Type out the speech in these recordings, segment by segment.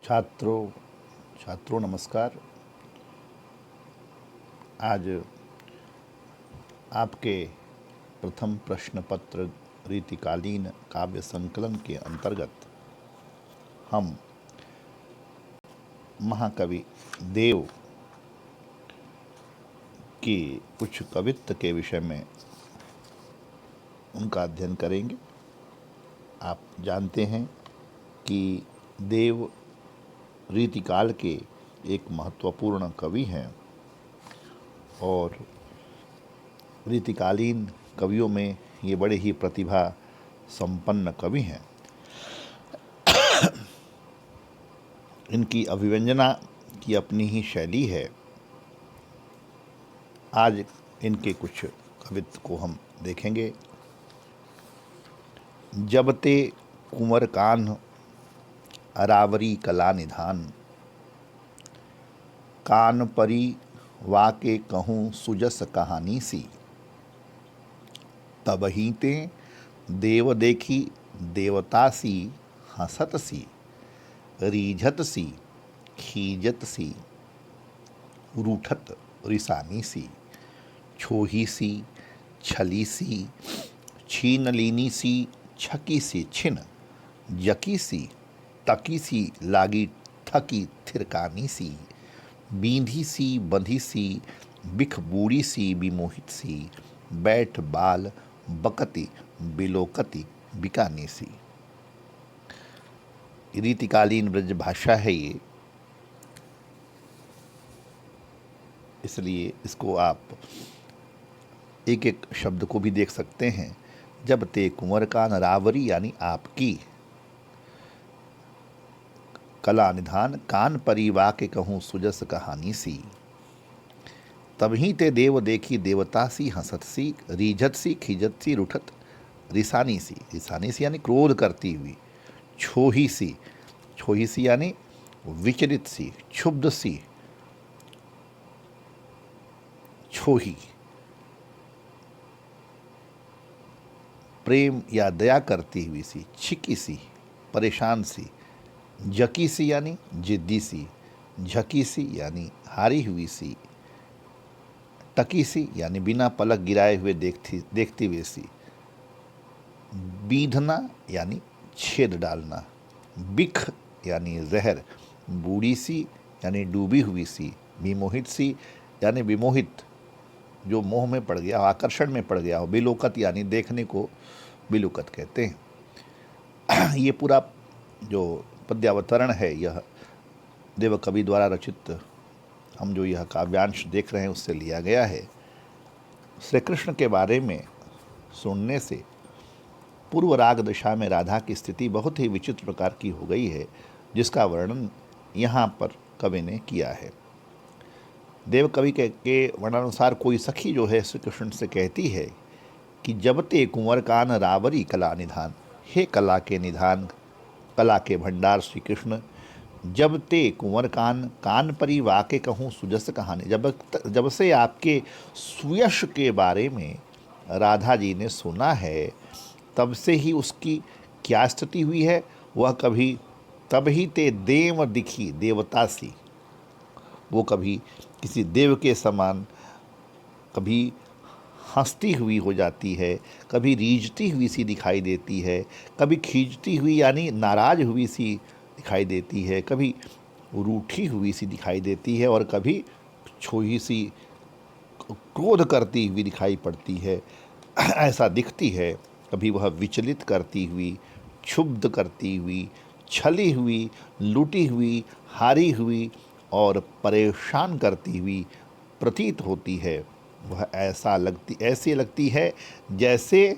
छात्रों नमस्कार। आज आपके प्रथम प्रश्न पत्र रीतिकालीन काव्य संकलन के अंतर्गत हम महाकवि देव की कुछ कवित्व के विषय में उनका अध्ययन करेंगे। आप जानते हैं कि देव रीतिकाल के एक महत्वपूर्ण कवि हैं और रीतिकालीन कवियों में ये बड़े ही प्रतिभा संपन्न कवि हैं। इनकी अभिव्यंजना की अपनी ही शैली है। आज इनके कुछ कवित्व को हम देखेंगे। जब ते कुंवर कान्ह अरावरी कला निधान, कान परी वाके कहूँ सुजस कहानी सी, तब ही ते देव देखी देवता सी, हंसत सी रीझत सी खीजत सी, रूठत रिसानी सी, छोही सी छली सी, छीन लीनी सी, छकी सी छिन, जकी सी तकी सी लागी थकी थिरकानी सी, बींधी सी बंधी सी, बिख बूढ़ी सी विमोहित सी, बैठ बाल बकती बिलोकती बिकानी सी। रीतिकालीन ब्रज भाषा है ये, इसलिए इसको आप एक एक शब्द को भी देख सकते हैं। जब ते कुंवर कान रावरी यानी आपकी कला निधान, कान परिवा के कहूँ सुजस कहानी सी, तभी ते देव देखी देवता सी, हंसत सी रीझत सी खीजत सी, रूठत रिसानी सी। रिसानी सी यानी क्रोध करती हुई। छोही सी, छोही सी यानी विचलित सी, क्षुब्ध सी। छोही प्रेम या दया करती हुई सी, छिकी सी परेशान सी, जकी सी यानी जिद्दी सी, झकी सी यानी हारी हुई सी, टकी सी यानी बिना पलक गिराए हुए देखती हुई सी, बीधना यानी छेद डालना, बिख यानी जहर, बूढ़ी सी यानी डूबी हुई सी, विमोहित सी यानी विमोहित जो मोह में पड़ गया हो, आकर्षण में पड़ गया हो, बिलोकत यानी देखने को बिलोकत कहते हैं। ये पूरा जो पद्यावतरण है यह देव कवि द्वारा रचित, हम जो यह काव्यांश देख रहे हैं उससे लिया गया है। श्री कृष्ण के बारे में सुनने से पूर्व राग दशा में राधा की स्थिति बहुत ही विचित्र प्रकार की हो गई है, जिसका वर्णन यहाँ पर कवि ने किया है। देव कवि के वर्णानुसार कोई सखी जो है श्री कृष्ण से कहती है कि जब ते कुंवर कान रावरी कला निधान, हे कला के निधान, कला के भंडार श्री कृष्ण, जब ते कुंवर कान, कान परी वाके कहूँ सुजस कहानी। जब से आपके सुयश के बारे में राधा जी ने सुना है, तब से ही उसकी क्या स्थिति हुई है, वह कभी तब ही ते देव दिखी देवता सी, वो कभी किसी देव के समान, कभी हंसती हुई हो जाती है, कभी रीझती हुई सी दिखाई देती है, कभी खींचती हुई यानी नाराज हुई सी दिखाई देती है, कभी रूठी हुई सी दिखाई देती है और कभी छोही सी क्रोध करती हुई दिखाई पड़ती है। ऐसा दिखती है। कभी वह विचलित करती हुई, क्षुब्ध करती हुई, छली हुई, लूटी हुई, हारी हुई और परेशान करती हुई प्रतीत होती है। वह ऐसी लगती है जैसे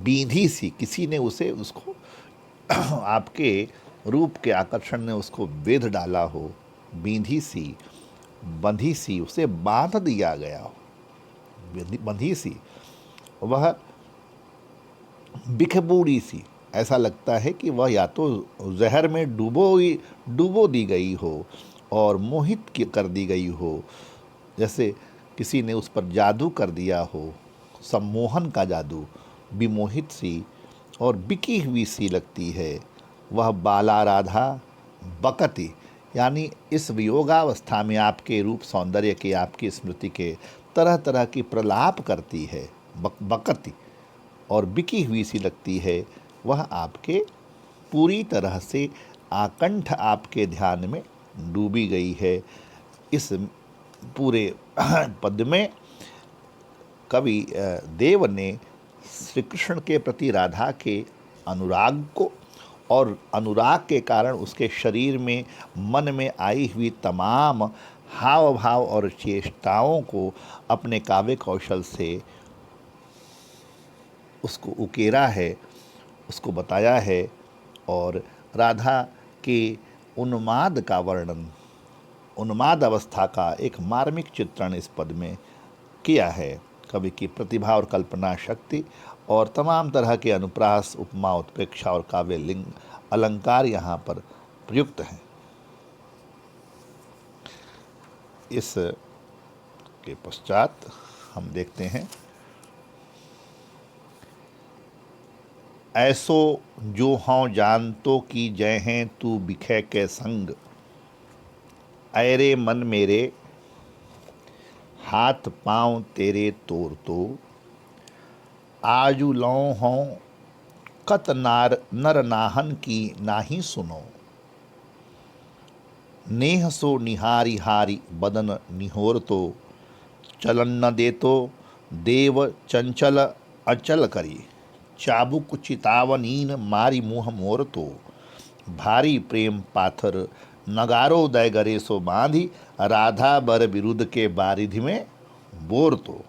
बींधी सी, किसी ने उसको आपके रूप के आकर्षण ने उसको बेध डाला हो, बींधी सी बंधी सी, उसे बांध दिया गया हो, बंधी सी। वह बिखबूढ़ी सी, ऐसा लगता है कि वह या तो जहर में डूबो दी गई हो और मोहित कर दी गई हो, जैसे किसी ने उस पर जादू कर दिया हो, सम्मोहन का जादू। विमोहित सी और बिकी हुई सी लगती है। वह बाला राधा बकति, यानी इस वियोगावस्था में आपके रूप सौंदर्य के, आपकी स्मृति के तरह तरह की प्रलाप करती है, बकति, और बिकी हुई सी लगती है, वह आपके पूरी तरह से आकंठ आपके ध्यान में डूबी गई है। इस पूरे पद में कवि देव ने श्री कृष्ण के प्रति राधा के अनुराग को और अनुराग के कारण उसके शरीर में, मन में आई हुई तमाम हाव भाव और चेष्टाओं को अपने काव्य कौशल से उसको उकेरा है, उसको बताया है, और राधा के उन्माद का वर्णन, उन्माद अवस्था का एक मार्मिक चित्रण इस पद में किया है। कवि की प्रतिभा और कल्पना शक्ति और तमाम तरह के अनुप्रास, उपमा, उत्प्रेक्षा और काव्य लिंग अलंकार यहाँ पर प्रयुक्त हैं। इस के पश्चात हम देखते हैं, ऐसो जो हों जानतो की जय हैं तू बिखे के संग, ऐरे मन मेरे हाथ पाँव तेरे तोड़ तो, आजू लौं हों कत नार नर नाहन की नाही सुनो, नेह सो निहारी हारी बदन निहोर तो, चलन न दे तो देव चंचल अचल करी, चाबुक चितावनीन मारी मुँह मोर तो, भारी प्रेम पाथर नगारो दय गरे सो बांधी, राधा बर विरुद्ध के बारिधि में बोर तो,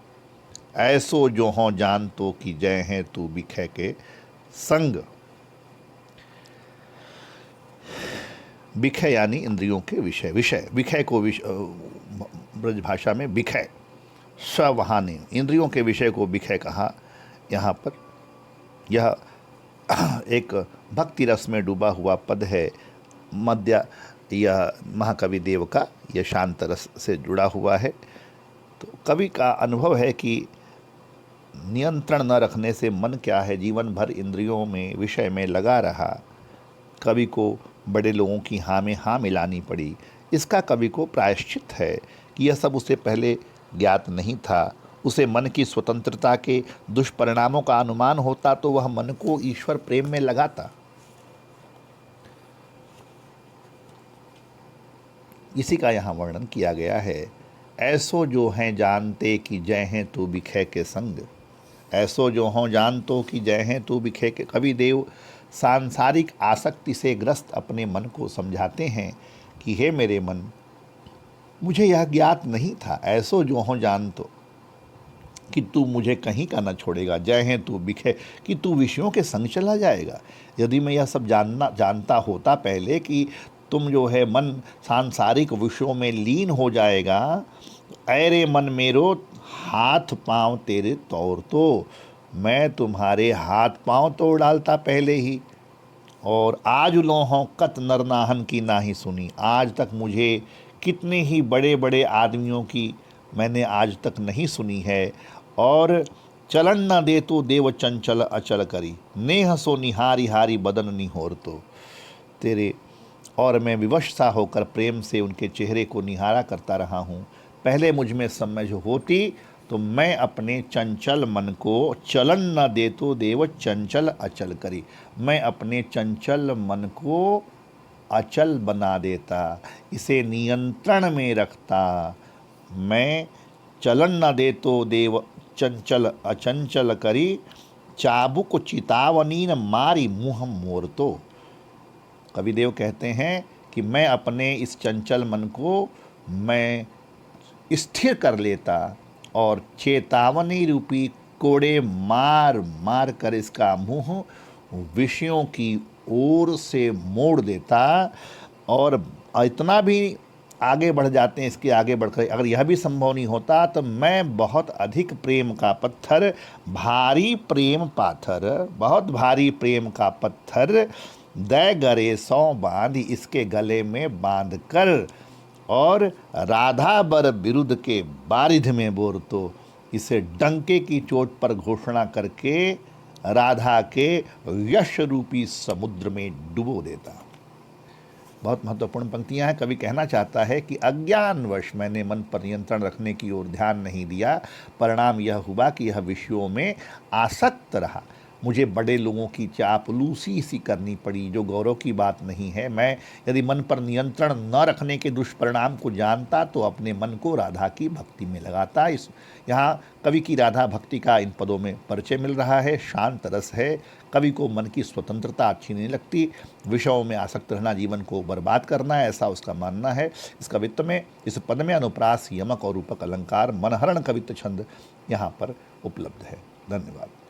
ऐसो जो हों जान तो कि जय हैं तू बिखे के संग। बिखे यानी इंद्रियों के विषय, विषय बिखे को ब्रज भाषा में बिखे, सवहानी, इंद्रियों के विषय को बिखे कहा। यहाँ पर यह एक भक्ति रस में डूबा हुआ पद है। मध्य यह महाकवि देव का यह शांत रस से जुड़ा हुआ है। तो कवि का अनुभव है कि नियंत्रण न रखने से मन क्या है, जीवन भर इंद्रियों में, विषय में लगा रहा। कवि को बड़े लोगों की हाँ में हाँ मिलानी पड़ी। इसका कवि को प्रायश्चित है कि यह सब उसे पहले ज्ञात नहीं था। उसे मन की स्वतंत्रता के दुष्परिणामों का अनुमान होता तो वह मन को ईश्वर प्रेम में लगाता। इसी का यहाँ वर्णन किया गया है। ऐसो जो हैं जानते कि जय हैं तू बिखे के संग, ऐसो जो हों जानतो कि जय हैं तू बिखे के। कवि देव सांसारिक आसक्ति से ग्रस्त अपने मन को समझाते हैं कि हे मेरे मन, मुझे यह ज्ञात नहीं था, ऐसो जो हों जानतो कि तू मुझे कहीं का न छोड़ेगा, जय हैं तू बिखे, कि तू विषयों के संग चला जाएगा। यदि मैं यह सब जानता होता पहले कि तुम जो है मन सांसारिक विषयों में लीन हो जाएगा, ऐरे मन मेरो हाथ पांव तेरे तोड़ तो, मैं तुम्हारे हाथ पांव तोड़ डालता पहले ही। और आज लोहों कत नरनाहन की ना ही सुनी, आज तक मुझे कितने ही बड़े बड़े आदमियों की मैंने आज तक नहीं सुनी है। और चलन न दे तो देव चंचल अचल करी, नेह सो निहारी हारी बदन निहोर तो, तेरे और मैं विवश सा होकर प्रेम से उनके चेहरे को निहारा करता रहा हूँ। पहले मुझ में समझ होती तो मैं अपने चंचल मन को चलन न दे तो देव चंचल अचल करी, मैं अपने चंचल मन को अचल बना देता, इसे नियंत्रण में रखता। मैं चलन न दे तो देव चंचल अचंचल करी, चाबुक चितावनी न मारी मुँह मोर तो। कविदेव कहते हैं कि मैं अपने इस चंचल मन को मैं स्थिर कर लेता और चेतावनी रूपी कोड़े मार मार कर इसका मुंह विषयों की ओर से मोड़ देता। और इतना भी आगे बढ़ जाते हैं, इसके आगे बढ़कर अगर यह भी संभव नहीं होता तो मैं बहुत अधिक प्रेम का पत्थर, भारी प्रेम पाथर, बहुत भारी प्रेम का पत्थर दय गरे सौ बांध, इसके गले में बांध कर और राधा बर विरुद्ध के बारिध में बोर तो, इसे डंके की चोट पर घोषणा करके राधा के यश रूपी समुद्र में डुबो देता। बहुत महत्वपूर्ण पंक्तियां हैं। कवि कहना चाहता है कि अज्ञानवश मैंने मन पर नियंत्रण रखने की ओर ध्यान नहीं दिया, परिणाम यह हुआ कि यह विषयों में आसक्त रहा। मुझे बड़े लोगों की चापलूसी सी करनी पड़ी, जो गौरव की बात नहीं है। मैं यदि मन पर नियंत्रण न रखने के दुष्परिणाम को जानता तो अपने मन को राधा की भक्ति में लगाता। इस यहाँ कवि की राधा भक्ति का इन पदों में परिचय मिल रहा है। शांत रस है। कवि को मन की स्वतंत्रता अच्छी नहीं लगती, विषयों में आसक्त रहना जीवन को बर्बाद करना है, ऐसा उसका मानना है। इस कवित्व में, इस पद में अनुप्रास, यमक और रूपक अलंकार, मनहरण कवित्व छंद यहाँ पर उपलब्ध है। धन्यवाद।